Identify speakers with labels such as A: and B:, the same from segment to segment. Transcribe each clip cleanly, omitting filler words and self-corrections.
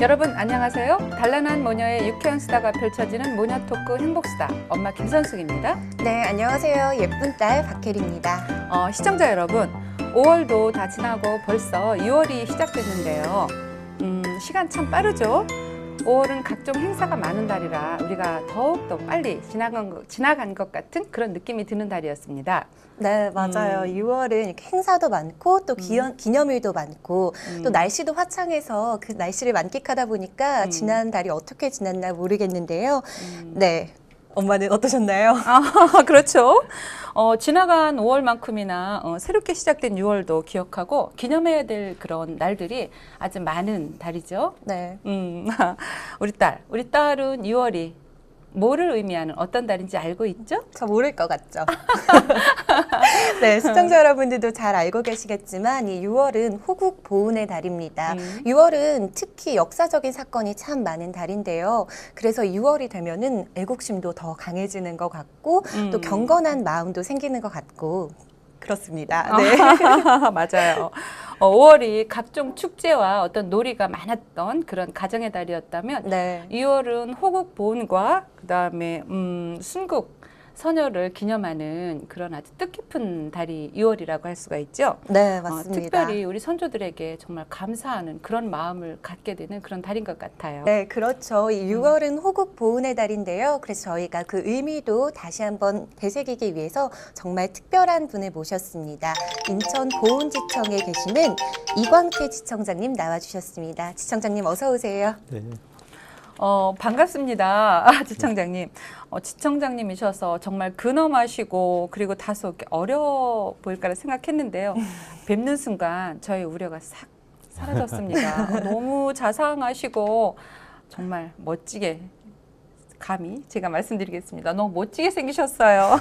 A: 여러분 안녕하세요. 단란한 모녀의 유쾌한 수다가 펼쳐지는 모녀 토크 행복수다. 엄마 김선숙입니다.
B: 네, 안녕하세요. 예쁜 딸 박혜리입니다.
A: 시청자 여러분, 5월도 다 지나고 벌써 6월이 시작됐는데요. 시간 참 빠르죠? 5월은 각종 행사가 많은 달이라 우리가 더욱더 빨리 지나간 것 같은 그런 느낌이 드는 달이었습니다.
B: 네, 맞아요. 6월은 이렇게 행사도 많고 또 기념일도 많고 또 날씨도 화창해서 그 날씨를 만끽하다 보니까 지난 달이 어떻게 지났나 모르겠는데요. 네, 엄마는 어떠셨나요?
A: 그렇죠. 지나간 5월만큼이나 새롭게 시작된 6월도 기억하고 기념해야 될 그런 날들이 아주 많은 달이죠.
B: 네.
A: 우리 딸은 6월이 뭐를 의미하는 어떤 달인지 알고 있죠?
B: 저 모를 것 같죠? 네, 시청자 여러분들도 잘 알고 계시겠지만 이 6월은 호국 보훈의 달입니다. 6월은 특히 역사적인 사건이 참 많은 달인데요. 그래서 6월이 되면은 애국심도 더 강해지는 것 같고 또 경건한 마음도 생기는 것 같고 그렇습니다. 네.
A: 맞아요. 5월이 각종 축제와 어떤 놀이가 많았던 그런 가정의 달이었다면
B: 네.
A: 2월은 호국 보훈과 그다음에 순국 선열을 기념하는 그런 아주 뜻깊은 달이 2월이라고 할 수가 있죠.
B: 네, 맞습니다.
A: 특별히 우리 선조들에게 정말 감사하는 그런 마음을 갖게 되는 그런 달인 것 같아요.
B: 네, 그렇죠. 이 6월은 호국 보훈의 달인데요. 그래서 저희가 그 의미도 다시 한번 되새기기 위해서 정말 특별한 분을 모셨습니다. 인천 보훈지청에 계시는 이광태 지청장님 나와주셨습니다. 지청장님 어서 오세요.
C: 네.
A: 반갑습니다. 지청장님. 지청장님이셔서 정말 근엄하시고 그리고 다소 이렇게 어려워 보일까라 생각했는데요. 뵙는 순간 저의 우려가 싹 사라졌습니다. 너무 자상하시고 정말 멋지게 감히 제가 말씀드리겠습니다. 너무 멋지게 생기셨어요.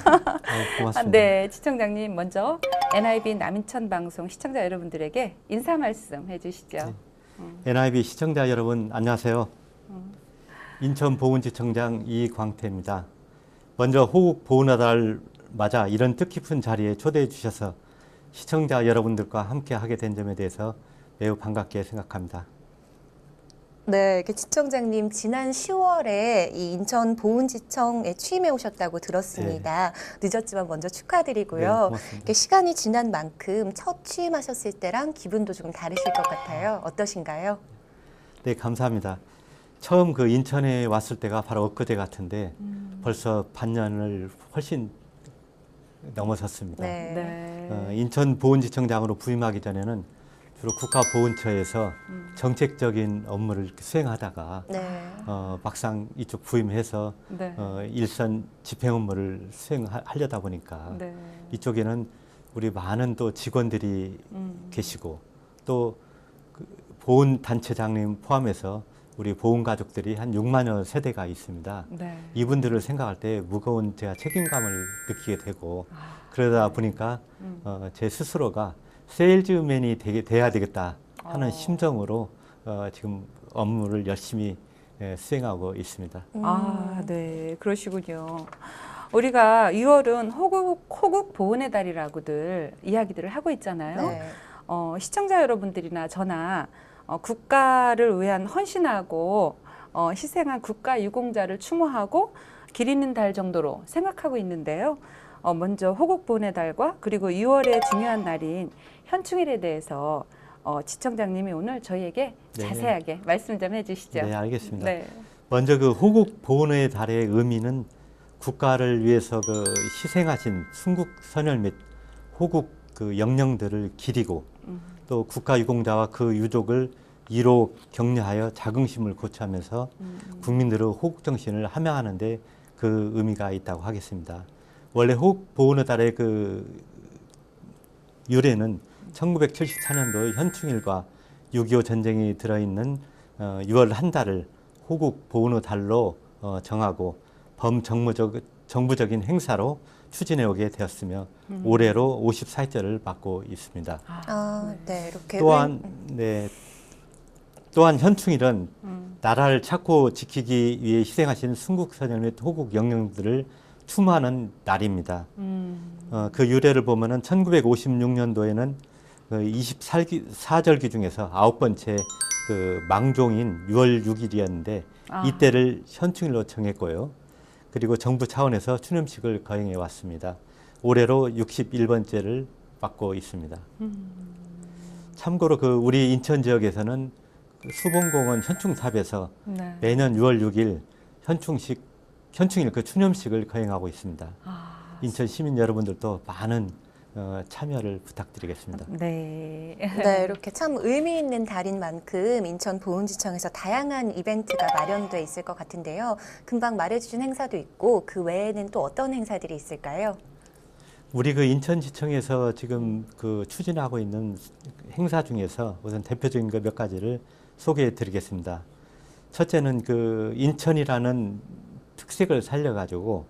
C: 고맙습니다.
A: 네, 지청장님 먼저 NIB 남인천 방송 시청자 여러분들에게 인사 말씀 해주시죠.
C: 네. NIB 시청자 여러분 안녕하세요. 인천보훈지청장 이광태입니다. 먼저 호국 보훈의 달 맞아 이런 뜻깊은 자리에 초대해 주셔서 시청자 여러분들과 함께 하게 된 점에 대해서 매우 반갑게 생각합니다.
B: 네, 지청장님 지난 10월에 이 인천 보훈지청에 취임해 오셨다고 들었습니다. 늦었지만 먼저 축하드리고요.
C: 네, 고맙습니다.
B: 이렇게 시간이 지난 만큼 첫 취임하셨을 때랑 기분도 조금 다르실 것 같아요. 어떠신가요?
C: 네, 감사합니다. 처음 그 인천에 왔을 때가 바로 엊그제 같은데 벌써 반년을 훨씬 넘어섰습니다.
B: 네.
C: 인천보훈지청장으로 부임하기 전에는 주로 국가보훈처에서 정책적인 업무를 이렇게 수행하다가
B: 네.
C: 막상 이쪽 부임해서
A: 네.
C: 일선 집행 업무를 수행하려다 보니까
A: 네.
C: 이쪽에는 우리 많은 또 직원들이 계시고 또 그 보훈단체장님 포함해서 우리 보훈가족들이 한 6만여 세대가 있습니다.
A: 네.
C: 이분들을 생각할 때 무거운 제가 책임감을 느끼게 되고 그러다 보니까 제 스스로가 세일즈맨이 돼야 되겠다 하는 심정으로 지금 업무를 열심히 수행하고 있습니다.
A: 네, 그러시군요. 우리가 6월은 호국 보훈의 달이라고들 이야기들을 하고 있잖아요.
B: 네.
A: 시청자 여러분들이나 저나 국가를 위한 헌신하고 희생한 국가 유공자를 추모하고 기리는 달 정도로 생각하고 있는데요. 먼저 호국 보훈의 달과 그리고 6월의 중요한 날인 현충일에 대해서 지청장님이 오늘 저희에게
C: 네.
A: 자세하게 말씀 좀 해주시죠.
C: 네, 알겠습니다.
A: 네.
C: 먼저 그 호국 보훈의 달의 의미는 국가를 위해서 그 희생하신 순국 선열 및 호국 그 영령들을 기리고 또 국가 유공자와 그 유족을 이로 격려하여 자긍심을 고취하면서 국민들의 호국 정신을 함양하는데 그 의미가 있다고 하겠습니다. 원래 호국 보훈의 달의 그 유래는 1974년도 현충일과 6.25 전쟁이 들어있는 6월 한 달을 호국 보훈의 달로 정하고 범정부적인 행사로 추진해 오게 되었으며 올해로 54회째를 맞고 있습니다.
B: 네, 이렇게
C: 또한 현충일은 나라를 찾고 지키기 위해 희생하신 순국선열 및 호국 영령들을 추모하는 날입니다. 그 유래를 보면은 1956년도에는 24절기 중에서 9번째 그 망종인 6월 6일이었는데 이때를 현충일로 정했고요. 그리고 정부 차원에서 추념식을 거행해 왔습니다. 올해로 61번째를 맡고 있습니다. 참고로 그 우리 인천 지역에서는 그 수봉공원 현충탑에서
A: 네.
C: 매년 6월 6일 현충일 그 추념식을 거행하고 있습니다. 인천 시민 여러분들도 많은 참여를 부탁드리겠습니다.
A: 네.
B: 네, 이렇게 참 의미 있는 달인 만큼 인천 보훈지청에서 다양한 이벤트가 마련돼 있을 것 같은데요. 금방 말해주신 행사도 있고 그 외에는 또 어떤 행사들이 있을까요?
C: 우리 그 인천지청에서 지금 그 추진하고 있는 행사 중에서 우선 대표적인 거 몇 가지를 소개해 드리겠습니다. 첫째는 그 인천이라는 특색을 살려가지고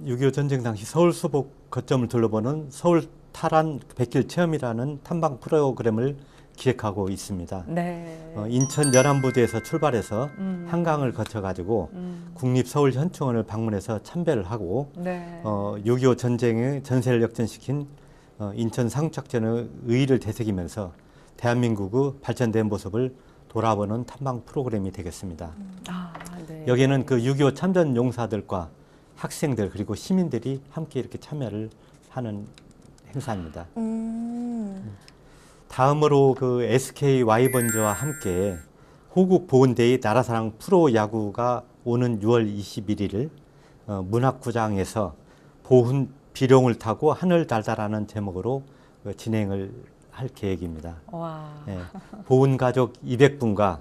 C: 6.25 전쟁 당시 서울 수복 거점을 둘러보는 서울 탈환 백길 체험이라는 탐방 프로그램을 기획하고 있습니다.
A: 네.
C: 인천 연안부두에서 출발해서 한강을 거쳐가지고 국립서울현충원을 방문해서 참배를 하고
A: 네.
C: 6.25 전쟁의 전세를 역전시킨 인천 상륙작전의 의의를 되새기면서 대한민국의 발전된 모습을 돌아보는 탐방 프로그램이 되겠습니다.
A: 네.
C: 여기에는 그 6.25 참전 용사들과 학생들 그리고 시민들이 함께 이렇게 참여를 하는 행사입니다. 다음으로 그 SK 와이번즈와 함께 호국 보훈대의 나라사랑 프로야구가 오는 6월 21일 문학구장에서 보훈 비룡을 타고 하늘 달다라는 제목으로 진행을 할 계획입니다.
A: 와.
C: 예, 보훈 가족 200분과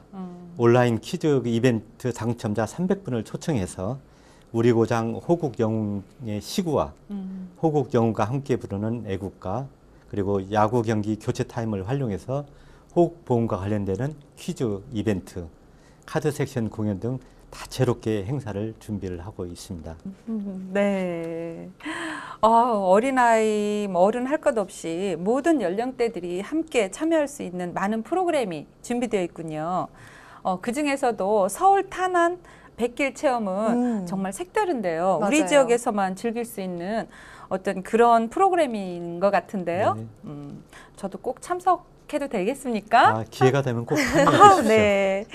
C: 온라인 퀴즈 이벤트 당첨자 300분을 초청해서 우리 고장 호국 영웅의 시구와 호국 영웅과 함께 부르는 애국가 그리고 야구 경기 교체 타임을 활용해서 호국 보훈과 관련되는 퀴즈 이벤트, 카드 섹션 공연 등 다채롭게 행사를 준비를 하고 있습니다.
A: 네. 어린아이, 어른 할 것 없이 모든 연령대들이 함께 참여할 수 있는 많은 프로그램이 준비되어 있군요. 그 중에서도 서울 탄환 백길 체험은 정말 색다른데요.
B: 맞아요.
A: 우리 지역에서만 즐길 수 있는 어떤 그런 프로그램인 것 같은데요.
C: 네.
A: 저도 꼭 참석해도 되겠습니까?
C: 기회가 되면 꼭 참여해 주십시오.
A: 네.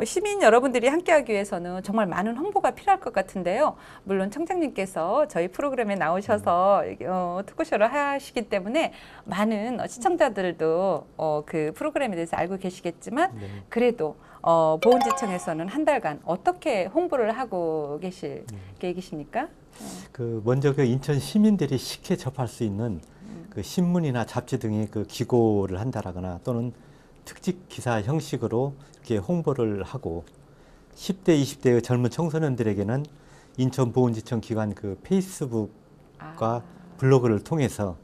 A: 시민 여러분들이 함께하기 위해서는 정말 많은 홍보가 필요할 것 같은데요. 물론 청장님께서 저희 프로그램에 나오셔서 토크쇼를 하시기 때문에 많은 시청자들도 그 프로그램에 대해서 알고 계시겠지만
C: 네.
A: 그래도 보훈지청에서는 한 달간 어떻게 홍보를 하고 계실 계획이십니까?
C: 그 먼저 그 인천 시민들이 쉽게 접할 수 있는 그 신문이나 잡지 등의 그 기고를 한다라거나 또는 특집 기사 형식으로 이렇게 홍보를 하고 10대, 20대의 젊은 청소년들에게는 인천보훈지청 기관 그 페이스북과 블로그를 통해서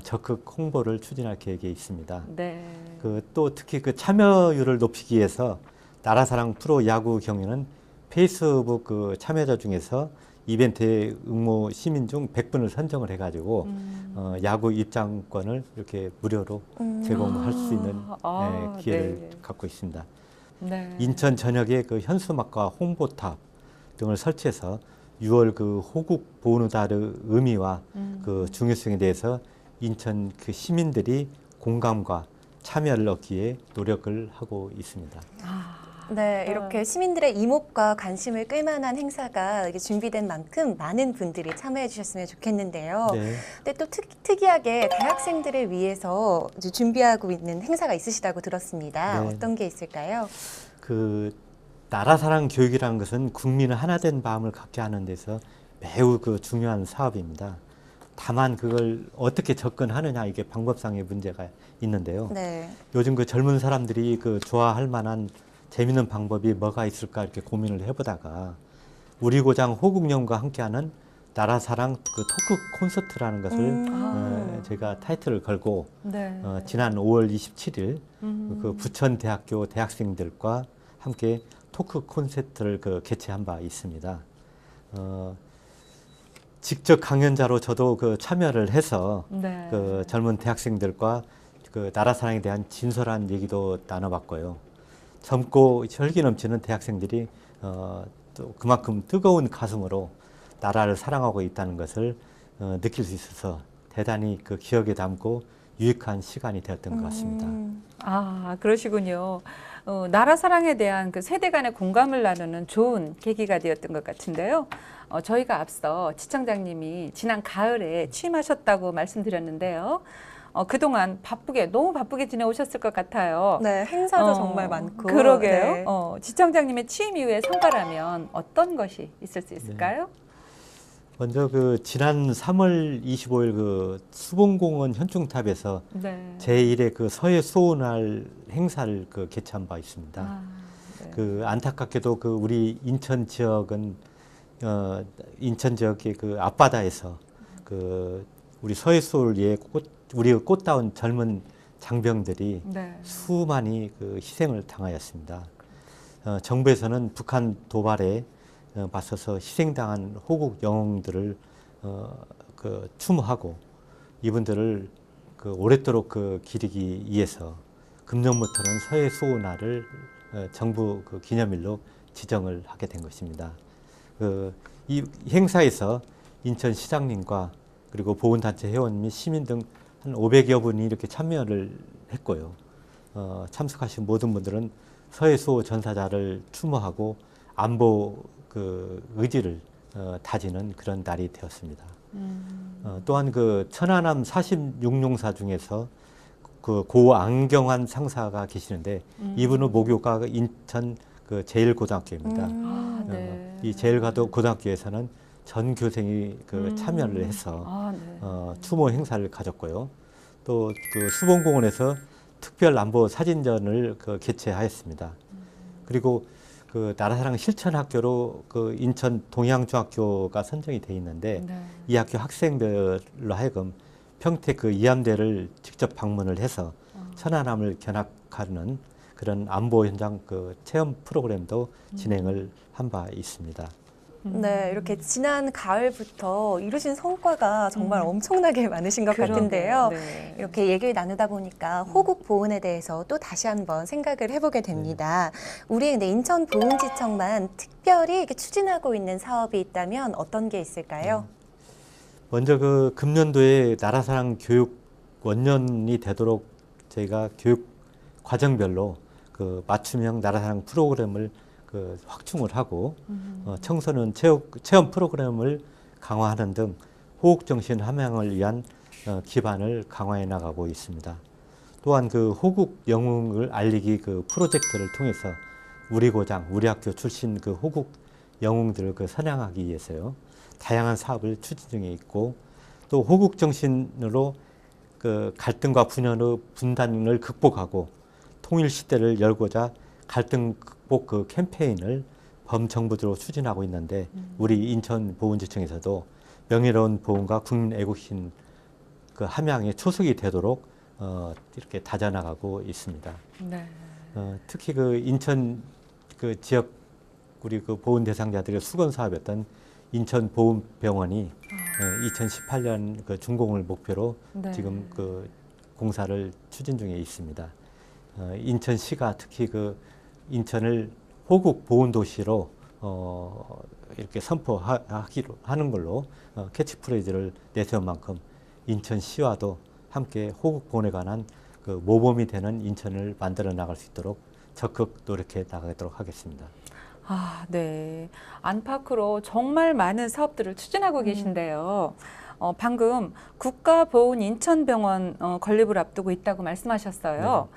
C: 적극 홍보를 추진할 계획에 있습니다.
A: 네.
C: 그 또 특히 그 참여율을 높이기 위해서 나라사랑 프로 야구 경기는 페이스북 그 참여자 중에서 이벤트에 응모 시민 중 100분을 선정을 해가지고 야구 입장권을 이렇게 무료로 제공할 수 있는 기회를
A: 네.
C: 갖고 있습니다.
A: 네.
C: 인천 전역에 그 현수막과 홍보탑 등을 설치해서 6월 그 호국 보훈의 달의 의미와 그 중요성에 대해서 인천 그 시민들이 공감과 참여를 얻기 위해 노력을 하고 있습니다.
B: 네, 이렇게 시민들의 이목과 관심을 끌만한 행사가 이렇게 준비된 만큼 많은 분들이 참여해 주셨으면 좋겠는데요.
C: 네.
B: 근데 또 특이하게 대학생들을 위해서 이제 준비하고 있는 행사가 있으시다고 들었습니다.
C: 네.
B: 어떤 게 있을까요?
C: 그 나라사랑 교육이라는 것은 국민의 하나된 마음을 갖게 하는 데서 매우 그 중요한 사업입니다. 다만 그걸 어떻게 접근하느냐 이게 방법상의 문제가 있는데요.
B: 네.
C: 요즘 그 젊은 사람들이 그 좋아할 만한 재미있는 방법이 뭐가 있을까 이렇게 고민을 해보다가 우리 고장 호국영과 함께하는 나라사랑 그 토크 콘서트라는 것을 제가 타이틀을 걸고
A: 네.
C: 지난 5월 27일 그 부천대학교 대학생들과 함께 토크 콘서트를 그 개최한 바 있습니다. 직접 강연자로 저도 그 참여를 해서
A: 네.
C: 그 젊은 대학생들과 그 나라사랑에 대한 진솔한 얘기도 나눠봤고요. 젊고 혈기 넘치는 대학생들이 또 그만큼 뜨거운 가슴으로 나라를 사랑하고 있다는 것을 느낄 수 있어서 대단히 그 기억에 담고 유익한 시간이 되었던 것 같습니다.
A: 아, 그러시군요. 나라 사랑에 대한 그 세대 간의 공감을 나누는 좋은 계기가 되었던 것 같은데요. 저희가 앞서 지청장님이 지난 가을에 취임하셨다고 말씀드렸는데요. 그동안 너무 바쁘게 지내오셨을 것 같아요.
B: 네, 행사도 정말 많고.
A: 그러게요.
B: 네.
A: 지청장님의 취임 이후의 성과라면 어떤 것이 있을 수 있을까요?
C: 먼저 그 지난 3월 25일 그 수봉공원 현충탑에서
A: 네.
C: 제1회 그 서해 수호날 행사를 그 개최한 바 있습니다.
A: 네.
C: 그 안타깝게도 그 우리 인천 지역은 인천 지역의 그 앞바다에서 그 우리 서해 수호를 위해 우리의 꽃다운 젊은 장병들이
A: 네.
C: 수많이 그 희생을 당하였습니다. 정부에서는 북한 도발에 맞서서 희생당한 호국 영웅들을 그 추모하고 이분들을 그 오랫도록 그 기리기 위해서 금년부터는 서해 수호날을 정부 그 기념일로 지정을 하게 된 것입니다. 이 행사에서 인천시장님과 그리고 보훈단체 회원 및 시민 등 한 500여 분이 이렇게 참여를 했고요. 참석하신 모든 분들은 서해 수호 전사자를 추모하고 안보 그 의지를 다지는 그런 날이 되었습니다. 또한 그 천안함 46용사 중에서 그 고 안경환 상사가 계시는데 이분은 모교가 인천 그 제1고등학교입니다.
A: 네.
C: 이 제1고등학교에서는 전 교생이 그 참여를 해서
A: 네.
C: 추모 행사를 가졌고요. 또 그 수봉공원에서 특별 안보 사진전을 그 개최하였습니다. 그리고 그 나라사랑 실천학교로 그 인천 동양중학교가 선정이 돼 있는데
A: 네.
C: 이 학교 학생들로 하여금 평택 그 이암대를 직접 방문을 해서 천안함을 견학하는 그런 안보 현장 그 체험 프로그램도 진행을 한 바 있습니다.
B: 네, 이렇게 지난 가을부터 이루신 성과가 정말 엄청나게 많으신 것 같은데요.
A: 네.
B: 이렇게 얘기를 나누다 보니까 호국 보훈에 대해서 또 다시 한번 생각을 해보게 됩니다. 우리 근데 인천 보훈지청만 특별히 이렇게 추진하고 있는 사업이 있다면 어떤 게 있을까요?
C: 먼저 그 금년도에 나라사랑 교육 원년이 되도록 저희가 교육 과정별로 그 맞춤형 나라사랑 프로그램을 그 확충을 하고 청소년 체험 프로그램을 강화하는 등 호국정신 함양을 위한 기반을 강화해 나가고 있습니다. 또한 그 호국 영웅을 알리기 그 프로젝트를 통해서 우리 고장, 우리 학교 출신 그 호국 영웅들을 그 선양하기 위해서요. 다양한 사업을 추진 중에 있고 또 호국정신으로 그 갈등과 분열의 분단을 극복하고 통일 시대를 열고자 갈등 극복 그 캠페인을 범정부적으로 추진하고 있는데 우리 인천 보훈지청에서도 명예로운 보훈과 국민 애국심 그 함양의 초석이 되도록 이렇게 다져나가고 있습니다.
A: 네.
C: 특히 그 인천 그 지역 우리 그 보훈 대상자들의 수건 사업이었던 인천 보훈병원이 2018년 그 준공을 목표로
A: 네.
C: 지금 그 공사를 추진 중에 있습니다. 인천시가 특히 그 인천을 호국 보훈 도시로 이렇게 선포하기로 하는 걸로 캐치프레이즈를 내세운 만큼 인천시와도 함께 호국 보훈에 관한 그 모범이 되는 인천을 만들어 나갈 수 있도록 적극 노력해 나가도록 하겠습니다.
A: 아, 네. 안팎으로 정말 많은 사업들을 추진하고 계신데요. 방금 국가보훈 인천병원 건립을 앞두고 있다고 말씀하셨어요.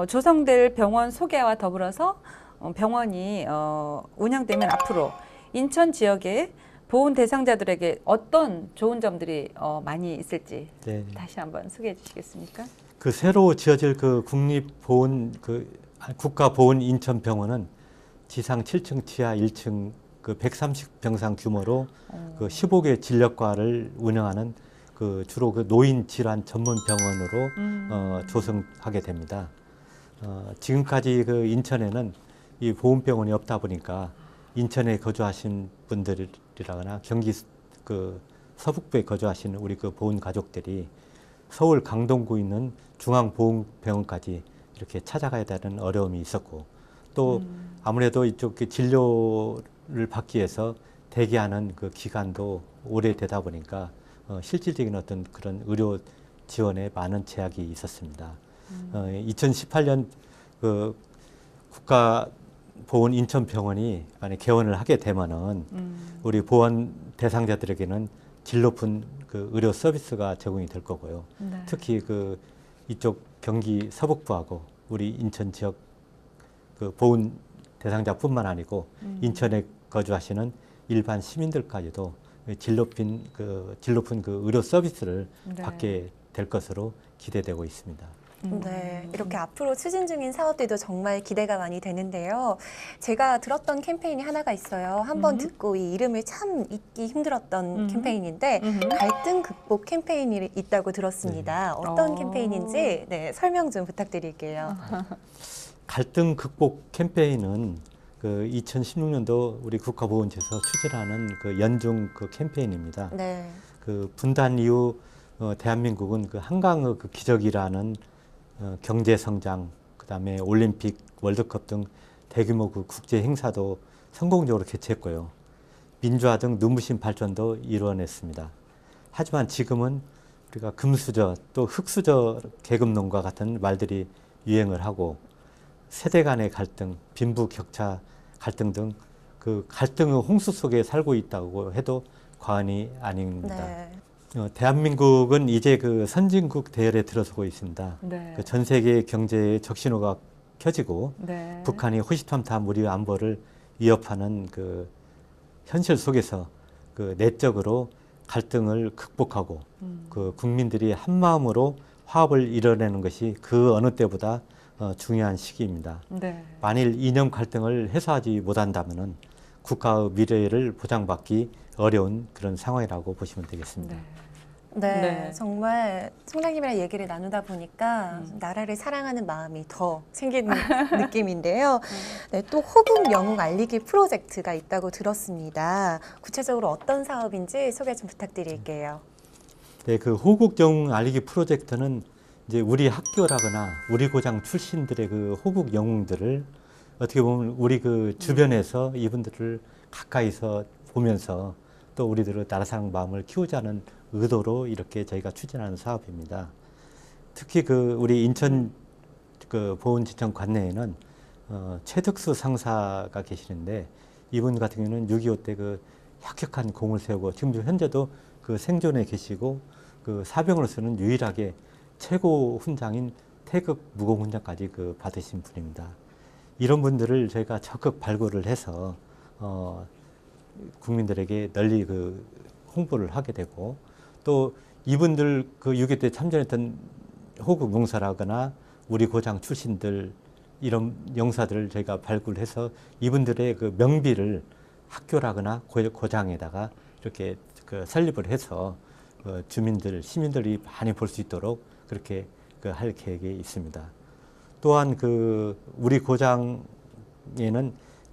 A: 조성될 병원 소개와 더불어서 병원이 운영되면 앞으로 인천 지역의 보훈 대상자들에게 어떤 좋은 점들이 많이 있을지
C: 네.
A: 다시 한번 소개해 주시겠습니까?
C: 그 새로 지어질 그 국립보훈 국가보훈 인천병원은 지상 7층 지하 1층 그 130병상 규모로 그 15개 진료과를 운영하는 그 주로 그 노인 질환 전문 병원으로 조성하게 됩니다. 지금까지 그 인천에는 이 보훈병원이 없다 보니까 인천에 거주하신 분들이라거나 경기 그 서북부에 거주하시는 우리 그 보훈 가족들이 서울 강동구에 있는 중앙보훈병원까지 이렇게 찾아가야 되는 어려움이 있었고 또 아무래도 이쪽 진료를 받기 위해서 대기하는 그 기간도 오래되다 보니까 실질적인 어떤 그런 의료 지원에 많은 제약이 있었습니다. 2018년 그 국가보훈 인천병원이 만약 개원을 하게 되면은 우리 보원 대상자들에게는 질 높은 그 의료 서비스가 제공이 될 거고요.
A: 네.
C: 특히 그 이쪽 경기 서북부하고 우리 인천 지역 그 보훈 대상자뿐만 아니고 인천에 거주하시는 일반 시민들까지도 질 높은 그 의료 서비스를
A: 네.
C: 받게 될 것으로 기대되고 있습니다.
B: 네, 이렇게 앞으로 추진 중인 사업들도 정말 기대가 많이 되는데요. 제가 들었던 캠페인이 하나가 있어요. 한번 듣고 이 이름을 참 잊기 힘들었던 캠페인인데 갈등 극복 캠페인이 있다고 들었습니다. 어떤 캠페인인지 네, 설명 좀 부탁드릴게요.
C: 갈등 극복 캠페인은 그 2016년도 우리 국가보훈처에서 추진하는 그 연중 그 캠페인입니다.
B: 네.
C: 그 분단 이후 대한민국은 그 한강의 그 기적이라는 경제 성장, 그다음에 올림픽, 월드컵 등 대규모 그 국제 행사도 성공적으로 개최했고요. 민주화 등 눈부신 발전도 이루어냈습니다. 하지만 지금은 우리가 금수저 또 흑수저 계급론과 같은 말들이 유행을 하고 세대 간의 갈등, 빈부 격차 갈등 등 그 갈등의 홍수 속에 살고 있다고 해도 과언이 아닙니다.
B: 네.
C: 대한민국은 이제 그 선진국 대열에 들어서고 있습니다.
A: 네.
C: 그 전 세계 경제의 적신호가 켜지고
A: 네.
C: 북한이 호시탐탐 우리 안보를 위협하는 그 현실 속에서 그 내적으로 갈등을 극복하고 그 국민들이 한 마음으로 화합을 이뤄내는 것이 그 어느 때보다 중요한 시기입니다.
A: 네.
C: 만일 이념 갈등을 해소하지 못한다면은 국가의 미래를 보장받기 어려운 그런 상황이라고 보시면 되겠습니다.
A: 네.
B: 네,
A: 네.
B: 정말 총장님이랑 얘기를 나누다 보니까 나라를 사랑하는 마음이 더 생기는 느낌인데요. 네, 또 호국 영웅 알리기 프로젝트가 있다고 들었습니다. 구체적으로 어떤 사업인지 소개 좀 부탁드릴게요.
C: 네, 그 호국 영웅 알리기 프로젝트는 이제 우리 학교라거나 우리 고장 출신들의 그 호국 영웅들을 어떻게 보면 우리 그 주변에서 이분들을 가까이서 보면서 또 우리들의 나라 사랑 마음을 키우자는 의도로 이렇게 저희가 추진하는 사업입니다. 특히 그 우리 인천 그 보훈지청 관내에는 최득수 상사가 계시는데 이분 같은 경우는 6.25 때 그 혁혁한 공을 세우고 지금 현재도 그 생존해 계시고 그 사병으로서는 유일하게 최고 훈장인 태극 무공 훈장까지 그 받으신 분입니다. 이런 분들을 저희가 적극 발굴을 해서 국민들에게 널리 그 홍보를 하게 되고 또 이분들 그 6.25 때 참전했던 호국 용사라거나 우리 고장 출신들 이런 영사들을 저희가 발굴해서 이분들의 그 명비를 학교라거나 고장에다가 이렇게 그 설립을 해서 주민들, 시민들이 많이 볼 수 있도록 그렇게 그 할 계획이 있습니다. 또한 그 우리 고장에는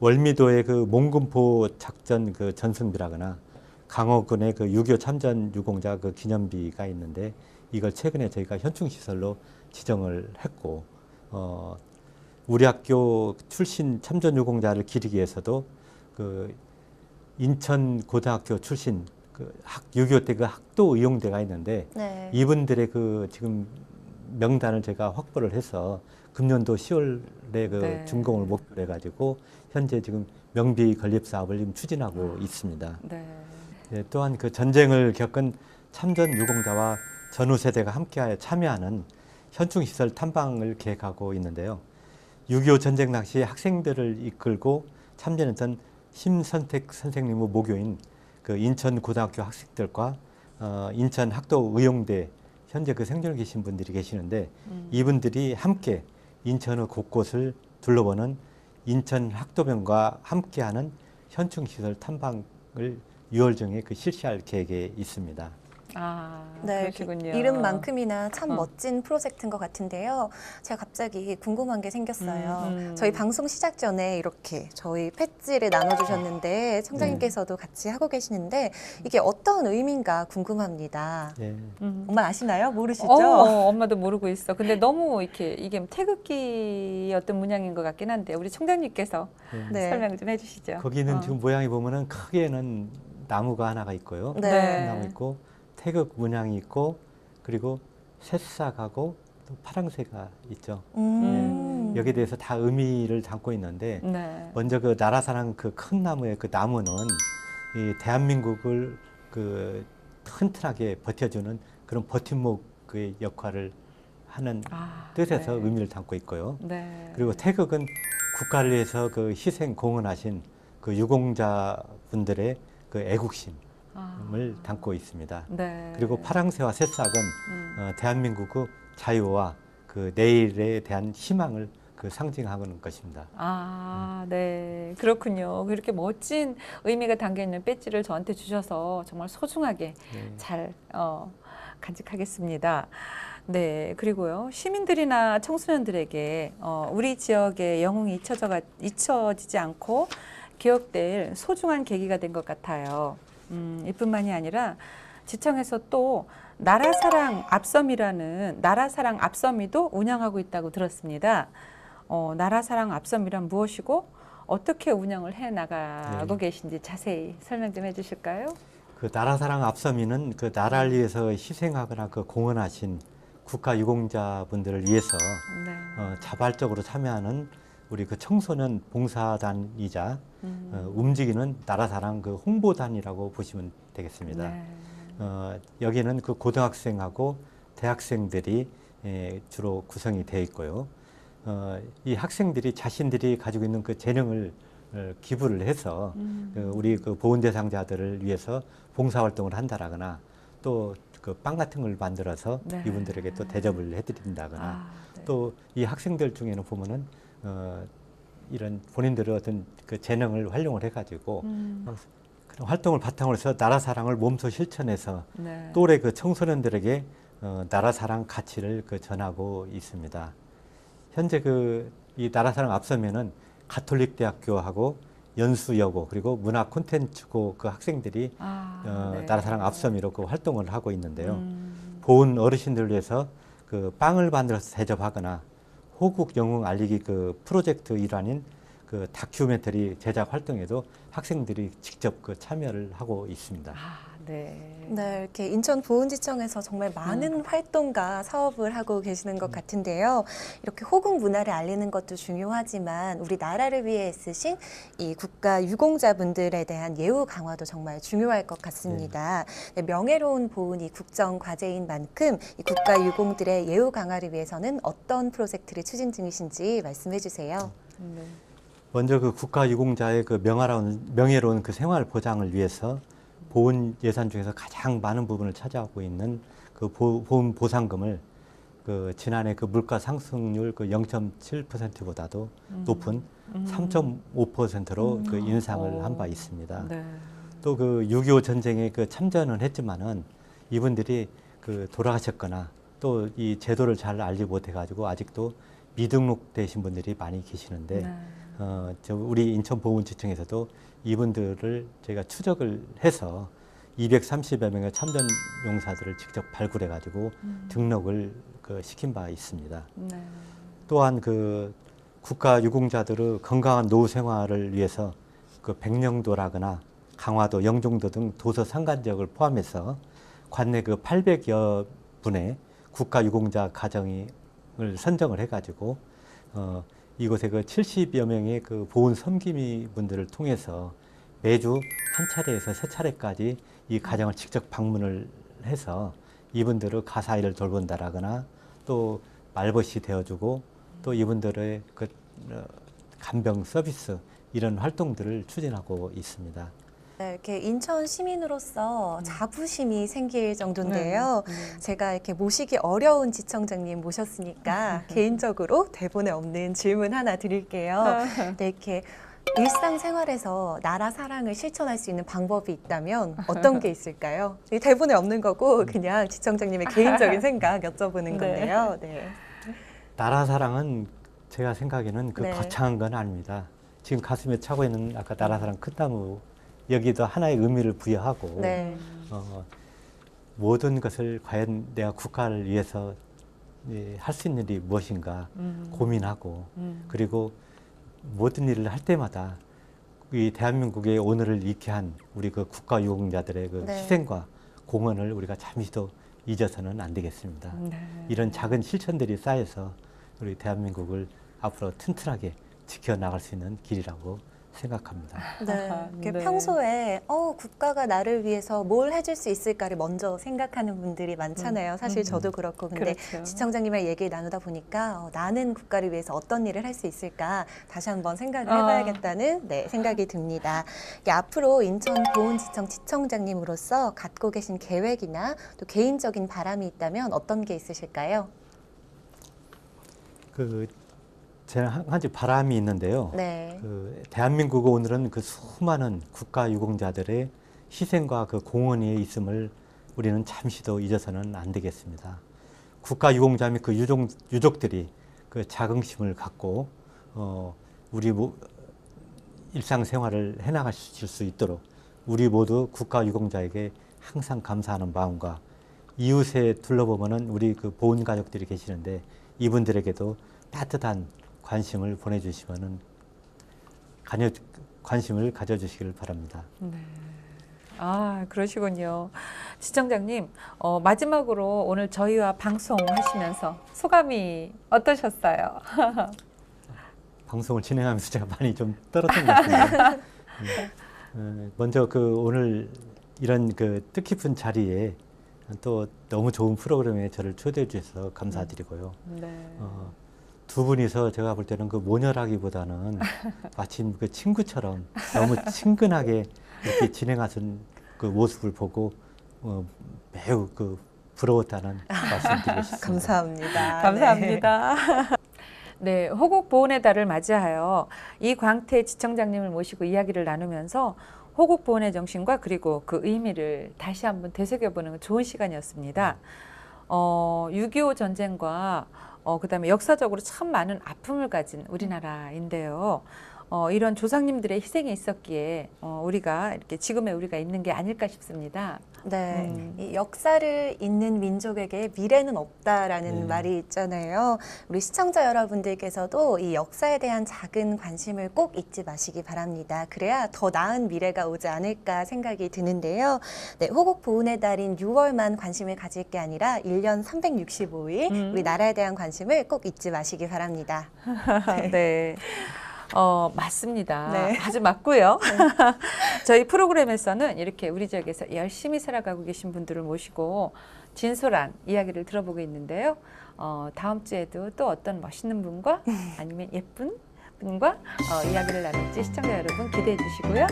C: 월미도의 그 몽금포 작전 그 전승비라거나 강호군의 그 6.25 참전 유공자 그 기념비가 있는데 이걸 최근에 저희가 현충시설로 지정을 했고 우리 학교 출신 참전 유공자를 기리기 위해서도 그 인천 고등학교 출신 그 6.25 때 그 학도 의용대가 있는데
B: 네.
C: 이분들의 그 지금 명단을 제가 확보를 해서 금년도 10월에 그
A: 네.
C: 준공을 목표로 해가지고 현재 지금 명비 건립 사업을 지금 추진하고 있습니다.
A: 네.
C: 예, 또한 그 전쟁을 겪은 참전 유공자와 전후 세대가 함께 참여하는 현충시설 탐방을 계획하고 있는데요. 6.25 전쟁 당시 학생들을 이끌고 참전했던 심선택 선생님의 모교인 그 인천 고등학교 학생들과 인천 학도 의용대 현재 그 생존에 계신 분들이 계시는데 이분들이 함께 인천의 곳곳을 둘러보는 인천 학도병과 함께하는 현충시설 탐방을 6월 중에 그 실시할 계획에 있습니다.
A: 아,
B: 네,
A: 그러시군요.
B: 이름만큼이나 참 멋진 프로젝트인 것 같은데요. 제가 갑자기 궁금한 게 생겼어요. 저희 방송 시작 전에 이렇게 저희 패지를 나눠주셨는데 청장님께서도 같이 하고 계시는데 이게 어떤 의미인가 궁금합니다.
C: 예.
B: 엄마 아시나요? 모르시죠?
A: 엄마도 모르고 있어. 근데 너무 이렇게 이게 태극기 어떤 문양인 것 같긴 한데 우리 총장님께서
B: 네.
A: 설명 좀 해주시죠.
C: 거기는 지금 모양이 보면은 크게는 나무가 하나가 있고요.
B: 네.
C: 나무 있고 태극 문양이 있고 그리고 새싹하고 또 파랑새가 있죠.
B: 음.
C: 여기에 대해서 다 의미를 담고 있는데
A: 네.
C: 먼저 그 나라사랑 그 큰 나무의 그 나무는 이 대한민국을 그 튼튼하게 버텨주는 그런 버팀목의 역할을 하는 뜻에서
A: 네.
C: 의미를 담고 있고요.
A: 네.
C: 그리고 태극은 국가를 위해서 그 희생 공헌하신 그 유공자분들의 그 애국심을 담고 있습니다.
A: 네.
C: 그리고 파랑새와 새싹은 대한민국의 자유와 그 내일에 대한 희망을 그 상징하는 것입니다.
A: 네. 그렇군요. 그렇게 멋진 의미가 담겨 있는 배지를 저한테 주셔서 정말 소중하게
C: 네.
A: 잘 간직하겠습니다. 네. 그리고요. 시민들이나 청소년들에게 우리 지역의 영웅이 잊혀지지 않고 기억될 소중한 계기가 된 것 같아요. 이뿐만이 아니라 지청에서 또 나라사랑 앞섬이라는 나라사랑 앞섬이도 운영하고 있다고 들었습니다. 나라사랑 앞섬이란 무엇이고 어떻게 운영을 해 나가고 계신지 자세히 설명 좀 해주실까요?
C: 그 나라사랑 앞서미는 그 나라를 위해서 희생하거나 그 공헌하신 국가 유공자분들을 위해서
A: 네.
C: 자발적으로 참여하는 우리 그 청소년 봉사단이자 움직이는 나라사랑 그 홍보단이라고 보시면 되겠습니다.
A: 네.
C: 여기는 그 고등학생하고 대학생들이 주로 구성이 되어 있고요. 이 학생들이 자신들이 가지고 있는 그 재능을 기부를 해서 우리 그 보훈 대상자들을 위해서 봉사활동을 한다라거나 또 그 빵 같은 걸 만들어서
A: 네.
C: 이분들에게 또 대접을 해드린다거나
A: 네.
C: 또 이 학생들 중에는 보면은 이런 본인들의 어떤 그 재능을 활용을 해가지고 그런 활동을 바탕으로 해서 나라 사랑을 몸소 실천해서
A: 네.
C: 또래 그 청소년들에게 나라 사랑 가치를 그 전하고 있습니다. 현재 그 이 나라 사랑 앞서면은 가톨릭 대학교하고 연수여고 그리고 문화 콘텐츠고 그 학생들이
A: 네.
C: 나라 사랑 앞서미로 그 활동을 하고 있는데요. 보훈 어르신들을 위해서 그 빵을 만들어서 대접하거나 호국 영웅 알리기 그 프로젝트 일환인 그 다큐멘터리 제작 활동에도 학생들이 직접 그 참여를 하고 있습니다.
A: 네.
B: 네, 이렇게 인천 보훈지청에서 정말 많은 활동과 사업을 하고 계시는 것 같은데요. 이렇게 호국 문화를 알리는 것도 중요하지만 우리 나라를 위해 애쓰신 이 국가 유공자분들에 대한 예우 강화도 정말 중요할 것 같습니다. 네, 명예로운 보훈이 국정 과제인 만큼 이 국가 유공들의 예우 강화를 위해서는 어떤 프로젝트를 추진 중이신지 말씀해 주세요.
A: 네.
C: 먼저 그 국가 유공자의 그 명예로운 그 생활 보장을 위해서 보훈 예산 중에서 가장 많은 부분을 차지하고 있는 그 보훈 보상금을 그 지난해 그 물가 상승률 그 0.7%보다도 높은 3.5%로 그 인상을 한 바 있습니다.
A: 네.
C: 또 그 6.25 전쟁에 그 참전은 했지만은 이분들이 그 돌아가셨거나 또 이 제도를 잘 알지 못해 가지고 아직도 미등록되신 분들이 많이 계시는데
A: 네.
C: 저 우리 인천보훈지청에서도 이분들을 저희가 추적을 해서 230여 명의 참전 용사들을 직접 발굴해 가지고 등록을 그 시킨 바 있습니다.
A: 네.
C: 또한 그 국가 유공자들의 건강한 노후 생활을 위해서 그 백령도라거나 강화도, 영종도 등 도서 상간 지역을 포함해서 관내 그 800여 분의 국가 유공자 가정을 선정을 해 가지고 이곳에 그 70여 명의 그 보훈 섬김이 분들을 통해서 매주 한 차례에서 세 차례까지 이 가정을 직접 방문을 해서 이분들의 가사일을 돌본다라거나 또 말벗이 되어주고 또 이분들의 그 간병 서비스 이런 활동들을 추진하고 있습니다.
B: 네, 이렇게 인천 시민으로서 자부심이 생길 정도인데요. 제가 이렇게 모시기 어려운 지청장님 모셨으니까 개인적으로 대본에 없는 질문 하나 드릴게요. 네, 이렇게 일상생활에서 나라 사랑을 실천할 수 있는 방법이 있다면 어떤 게 있을까요? 이 대본에 없는 거고 그냥 지청장님의 개인적인 생각 여쭤보는 건데요. 네.
C: 나라 사랑은 제가 생각에는 그
B: 네.
C: 거창한 건 아닙니다. 지금 가슴에 차고 있는 아까 나라 사랑 큰 나무 여기도 하나의 의미를 부여하고
B: 네.
C: 모든 것을 과연 내가 국가를 위해서 할 수 있는 일이 무엇인가 고민하고 그리고 모든 일을 할 때마다 이 대한민국의 오늘을 잃게 한 우리 그 국가 유공자들의 그
B: 네.
C: 희생과 공헌을 우리가 잠시도 잊어서는 안 되겠습니다.
A: 네.
C: 이런 작은 실천들이 쌓여서 우리 대한민국을 앞으로 튼튼하게 지켜나갈 수 있는 길이라고 생각합니다.
B: 네. 이렇게
A: 네.
B: 평소에 국가가 나를 위해서 뭘 해줄 수 있을까를 먼저 생각하는 분들이 많잖아요. 사실 저도 그렇고. 근데
A: 그렇죠.
B: 시청자님이랑 얘기 나누다 보니까 나는 국가를 위해서 어떤 일을 할 수 있을까 다시 한번 생각을 해봐야겠다는 생각이 듭니다. 앞으로 인천보훈지청 지청장님으로서 갖고 계신 계획이나 또 개인적인 바람이 있다면 어떤 게 있으실까요?
C: 제가 한 가지 바람이 있는데요.
B: 네.
C: 대한민국은 오늘은 그 수많은 국가 유공자들의 희생과 그 공헌이 있음을 우리는 잠시도 잊어서는 안 되겠습니다. 국가 유공자 및 그 유족들이 그 자긍심을 갖고 우리 일상생활을 해나가실 수 있도록 우리 모두 국가 유공자에게 항상 감사하는 마음과 이웃에 둘러보면은 우리 그 보훈 가족들이 계시는데 이분들에게도 따뜻한 관심을 보내주시면은 관심을 가져주시길 바랍니다.
A: 네. 아, 그러시군요. 지청장님, 마지막으로 오늘 저희와 방송하시면서 소감이 어떠셨어요?
C: 방송을 진행하면서 제가 많이 좀 떨었던 것 같습니다. 먼저 오늘 이런 뜻깊은 자리에 또 너무 좋은 프로그램에 저를 초대해 주셔서 감사드리고요.
A: 네.
C: 두 분이서 제가 볼 때는 모녀라기보다는 마침 친구처럼 너무 친근하게 이렇게 진행하신 그 모습을 보고 매우 부러웠다는 말씀드리고 싶습니다.
B: 감사합니다.
A: 감사합니다. 네, 호국 보훈의 달을 맞이하여 이광태 지청장님을 모시고 이야기를 나누면서 호국 보훈의 정신과 그리고 그 의미를 다시 한번 되새겨보는 좋은 시간이었습니다. 6.25 전쟁과 그다음에 역사적으로 참 많은 아픔을 가진 우리나라인데요. 이런 조상님들의 희생이 있었기에 우리가 이렇게 지금의 우리가 있는 게 아닐까 싶습니다.
B: 네, 이 역사를 잇는 민족에게 미래는 없다라는 말이 있잖아요. 우리 시청자 여러분들께서도 이 역사에 대한 작은 관심을 꼭 잊지 마시기 바랍니다. 그래야 더 나은 미래가 오지 않을까 생각이 드는데요. 네, 호국 보훈의 달인 6월만 관심을 가질 게 아니라 1년 365일 우리 나라에 대한 관심을 꼭 잊지 마시기 바랍니다.
A: 네. 맞습니다.
B: 네.
A: 아주 맞고요. 저희 프로그램에서는 이렇게 우리 지역에서 열심히 살아가고 계신 분들을 모시고 진솔한 이야기를 들어보고 있는데요. 다음 주에도 또 어떤 멋있는 분과 아니면 예쁜 분과 이야기를 나눌지 시청자 여러분 기대해 주시고요.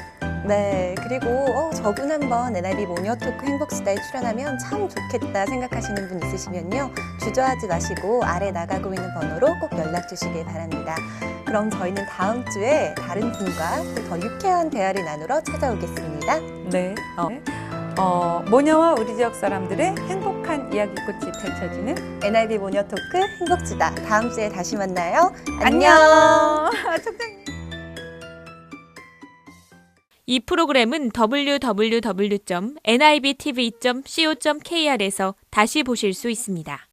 B: 네, 그리고 저분 한번 NIB 모녀 토크 행복수다에 출연하면 참 좋겠다 생각하시는 분 있으시면요. 주저하지 마시고 아래 나가고 있는 번호로 꼭 연락 주시길 바랍니다. 그럼 저희는 다음 주에 다른 분과 또 더 유쾌한 대화를 나누러 찾아오겠습니다.
A: 네. 모녀와 우리 지역 사람들의 행복한 이야기꽃이 펼쳐지는
B: NIB 모녀 토크 행복수다. 다음 주에 다시 만나요.
A: 안녕.
D: 이 프로그램은 www.nibtv.co.kr에서 다시 보실 수 있습니다.